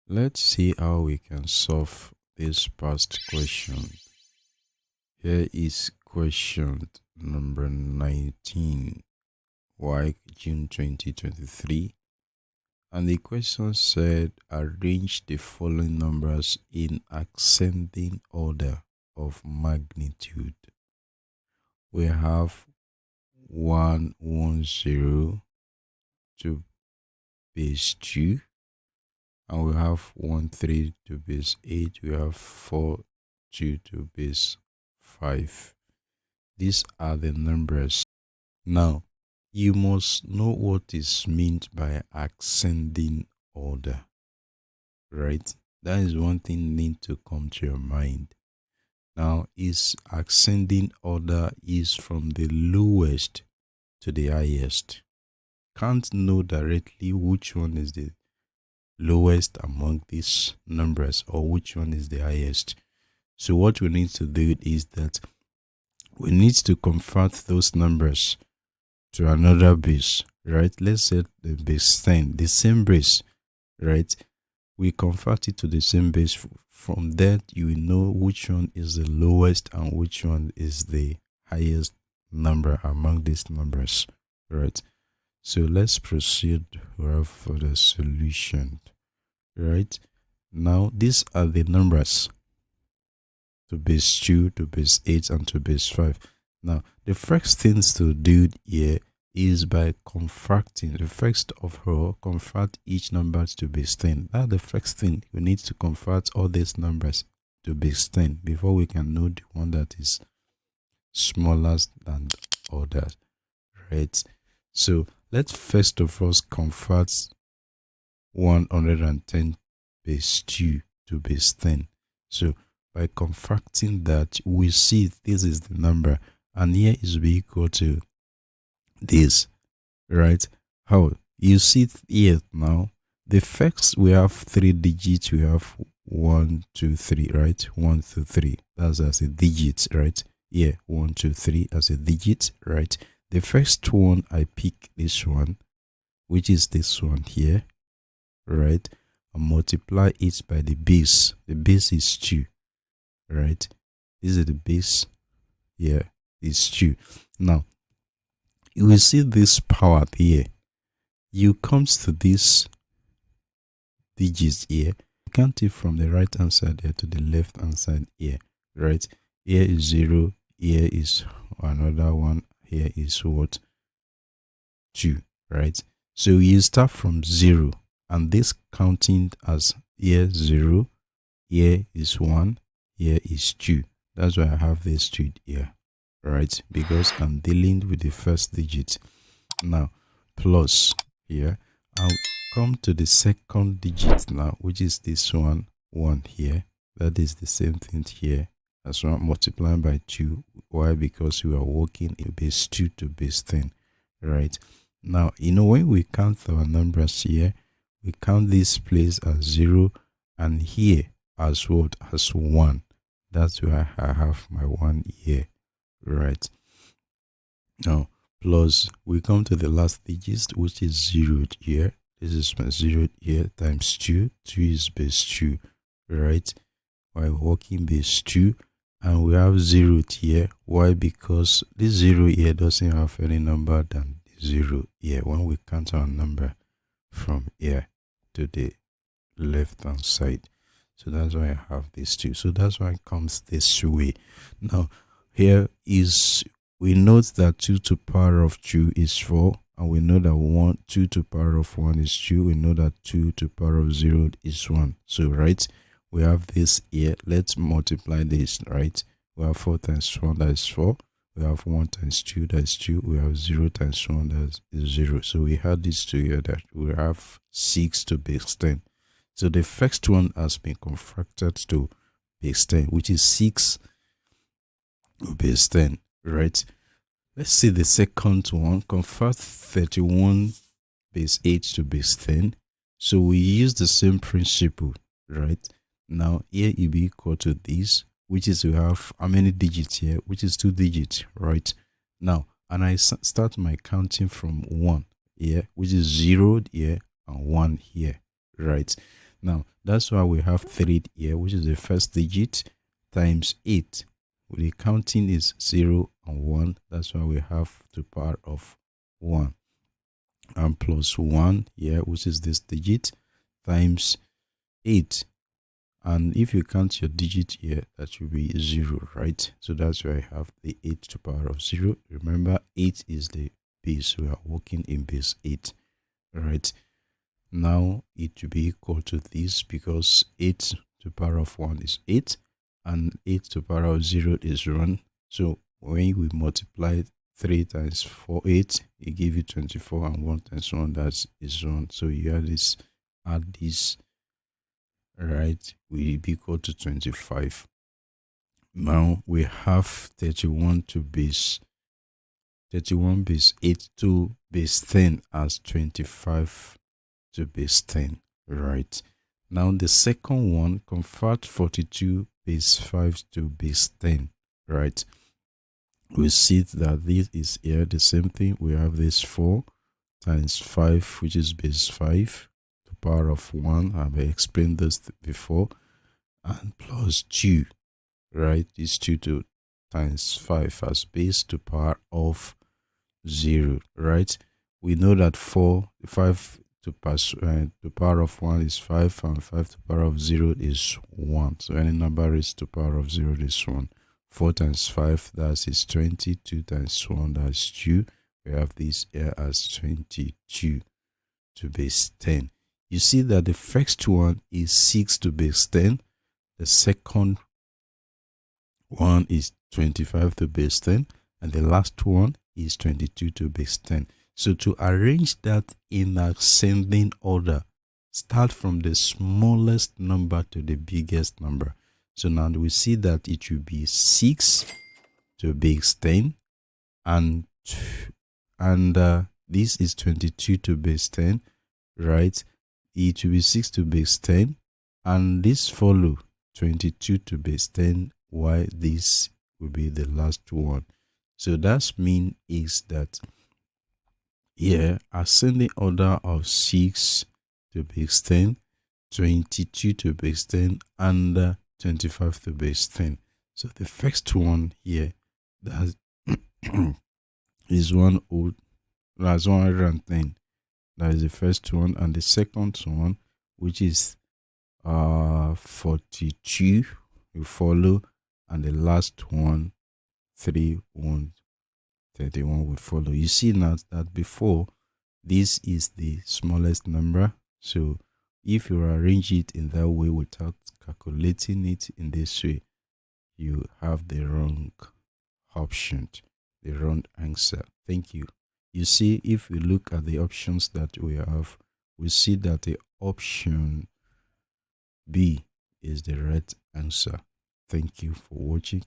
Let's see how we can solve this past question. Here is question number 19, June 2023. And the question said, arrange the following numbers in ascending order of magnitude. We have 110 to base 2, and we have 13 to base 8. We have 42 to base 5. These are the numbers. Now, you must know what is meant by ascending order, right? That is one thing need to come to your mind. Now, is ascending order is from the lowest to the highest. Can't know directly which one is the lowest among these numbers or which one is the highest. So what we need to do is that we need to convert those numbers to another base, right? Let's say the base 10, the same base, right? We convert it to the same base. From that, you will know which one is the lowest and which one is the highest number among these numbers, right? So let's proceed for the solution, right? Now, these are the numbers to base 2, to base 8, and to base 5. Now, the first things to do here is by converting. The first of all, convert each number to base 10. That's the first thing. We need to convert all these numbers to base 10 before we can know the one that is smaller than others, right? So let's first of all convert 110 base 2 to base 10. So by converting that, we see this is the number, and here is be equal to this, right? How you see it here now? The first, we have 3 digits. We have 1, 2, 3, right? 1, 2, 3. That's as a digit, right? Here, 1, 2, 3 as a digit, right? The first one, I pick this one, which is this one here, right? And multiply it by the base. The base is 2, right? This is the base. Here is 2. Now, you will see this power here. You comes to this digits here. You count it from the right hand side here to the left hand side here, right? Here is 0. Here is another one. Here is what? 2, right? So you start from 0, and this counting as here 0, here is 1, here is 2. That's why I have this 2 here, right? Because I'm dealing with the first digit. Now, plus here, I'll come to the second digit now, which is this one, 1 here. That is the same thing here as well, multiplying by 2. Why? Because we are working in base 2 to base 10, right? Now, when we count our numbers here, we count this place as 0 and here as what? As 1. That's why I have my 1 here, right? Now, plus we come to the last digit, which is 0 here. This is my 0 here times 2. 2 is base 2, right? While working base 2, and we have 0 here. Why? Because this 0 here doesn't have any number than 0 here when we count our number from here to the left hand side. So that's why I have this 2. So that's why it comes this way. Now, here is, we note that 2 to power of 2 is 4, and we know that 2 to power of 1 is 2. We know that 2 to power of 0 is 1. So, right, we have this here. Let's multiply this, right? We have 4 times 1, that is 4. We have 1 times 2, that is 2. We have 0 times 1, that is 0. So we had these two here, that we have 6 to base 10. So the first one has been converted to base 10, which is 6 to base 10, right? Let's see the second one. Convert 31 base 8 to base 10. So we use the same principle, right? Now, here it be equal to this, which is, we have how many digits here? Which is 2 digits, right? Now, and I start my counting from 1. here, which is 0 here and 1 here, right? Now, that's why we have 3 here, which is the first digit, times 8. The counting is 0 and 1. That's why we have to power of 1. And plus 1 here, which is this digit, times 8. And if you count your digit here, that will be 0, right? So that's why I have the 8 to power of 0. Remember, 8 is the base. We are working in base 8, right? Now it will be equal to this, because 8 to power of 1 is 8 and 8 to power of 0 is 1. So when we multiply 3 times 4, 8, it gives you 24, and 1 times 1, that is 1. So you add this, right, will be equal to 25. Now we have 31 base 8 to base 10 as 25 to base 10, right? Now the second one, convert 42 base 5 to base 10, right? We see that this is here the same thing. We have this 4 times 5, which is base 5 to power of 1. I've explained this before. And plus 2, right? This 2 times 5 as base to power of 0, right? We know that 5 to power of 1 is 5, and 5 to power of 0 is 1. So any number raised to power of 0 is 1. 4 times 5, that is 20. 2 times 1, that's 2. We have this here as 22 to base 10. You see that the first one is 6 to base 10. The second one is 25 to base 10. And the last one is 22 to base 10. So to arrange that in ascending order, start from the smallest number to the biggest number. So now we see that it will be 6 to base 10, and this is 22 to base 10, right? It will be 6 to base 10, and this follow 22 to base 10, while this will be the last one. So that means is that here, ascending order of 6 to base 10, 22 to base 10, and 25 to base 10. So the first one here, that is 110. That is the first one. And the second one, which is 42, will follow, and the last one, 31, will follow. You see now that before, this is the smallest number. So if you arrange it in that way without calculating it in this way, you have the wrong option, the wrong answer. Thank you. You see, if we look at the options that we have, we see that the option B is the right answer. Thank you for watching.